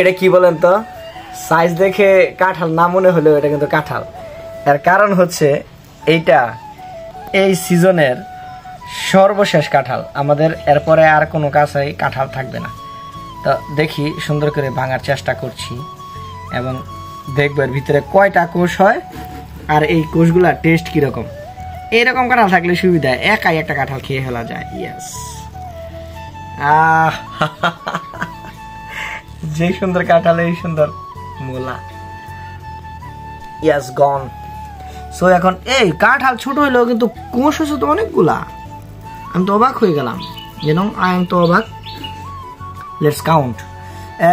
এটা কি বলেন তো, সাইজ দেখে কাঁঠাল না মনে হলেও এটা কিন্তু কাঁঠাল। এর কারণ হচ্ছে এইটা এই সিজনের সর্বশেষ কাঁঠাল, আমাদের এরপরে আর কোনো কাছেই কাঁঠাল থাকবে না। তো দেখি সুন্দর করে ভাঙার চেষ্টা করছি এবং দেখবো এর ভিতরে কয়টা কোষ হয় আর এই কোষগুলা টেস্ট কিরকম। এইরকম কাঁঠাল থাকলে সুবিধা, একাই একটা কাঁঠাল খেয়ে ফেলা যায়। ইয়েস, যে সুন্দর কাঁঠাল এই সুন্দর মোলা। ইয়েস, গন। সো এখন এই কাঁঠাল ছোট হইলেও কিন্তু কোষ হচ্ছে তো অনেকগুলা। আমি তো অবাক হয়ে গেলাম, আই এম তো অবাক। লেটস কাউন্ট,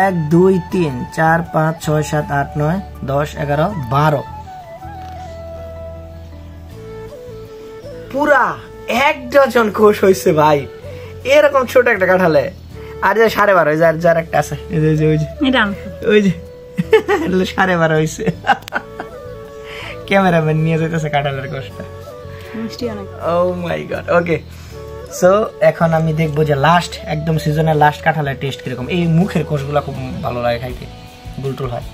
1 2 3 4 5 6 7 8 9 10 11 12, পুরা 1 ডজন কোষ হয়েছে ভাই এরকম ছোট একটা কাঁঠালে। আর যে 12.5 যার যার একটা আছে, ওই যে 12.5 হয়েছে। ক্যামেরাম্যান নিয়ে যেতেছে কাঁঠালের কোষটা। ও মাই গড। ওকে, সো এখন আমি দেখবো যে লাস্ট একদম সিজনের লাস্ট কাঁঠালের টেস্ট কিরকম। এই মুখের কোষগুলো খুব ভালো লাগে খাইতে, বুলটুল হয়।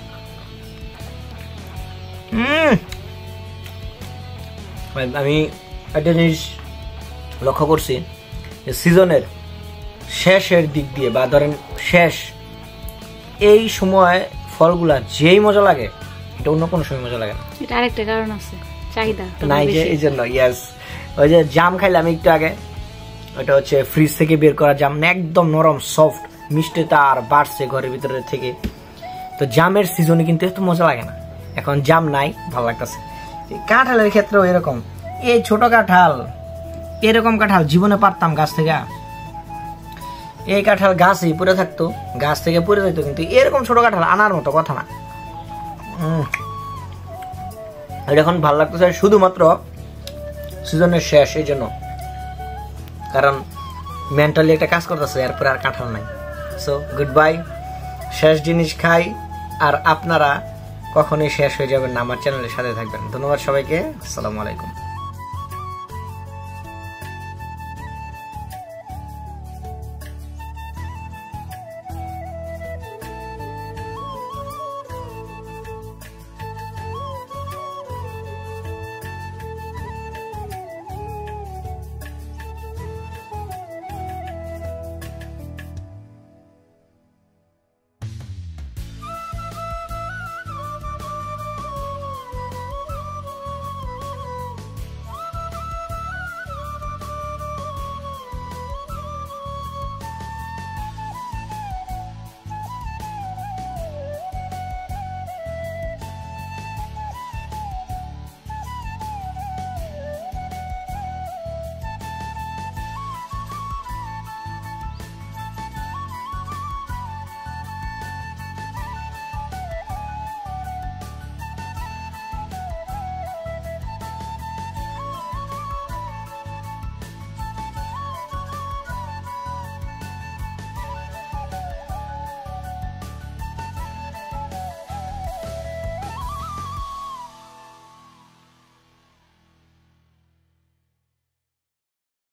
আমি একটা জিনিস লক্ষ্য করছি যে সিজনের শেষের দিক দিয়ে বা ধরেন শেষ এই সময় ফলগুলা যেই মজা লাগে এটা অন্য কোনো সময় মজা লাগে না। এটা আরেকটা কারণ আছে, চাহিদা নাই যে এই জন্য। ইয়েস, ওই যে জাম খাইলাম একটু আগে, ওটা হচ্ছে ফ্রিজ থেকে বের করা জাম, একদম নরম সফট, মিষ্টি তার বাড়ছে ঘরের ভিতরে থেকে। তো জামের সিজনে কিন্তু এত মজা লাগে না, এখন জাম নাই, ভালো লাগতেছে। কাঁঠালের ক্ষেত্রেও এরকম, এই ছোট কাঁঠাল, এরকম কাঁঠাল জীবনে পারতাম গাছ থেকে। এই কাঁঠাল গাছই পড়ে থাকতো, গাছ থেকে পড়ে যেত, কিন্তু এরকম ছোট কাঁঠাল আনার মতো কথা না। এটা এখন ভালো লাগতেছে শুধুমাত্র সিজনের শেষ, এই জন্য, কারণ মেন্টালি একটা কাজ করতেছে, এরপরে আর কাঁঠাল নাই। সো গুড বাই, শেষ জিনিস খাই। আর আপনারা কখনোই শেষ হয়ে যাবেন না, আমার চ্যানেলের সাথে থাকবেন। ধন্যবাদ সবাইকে, আসসালামু আলাইকুম।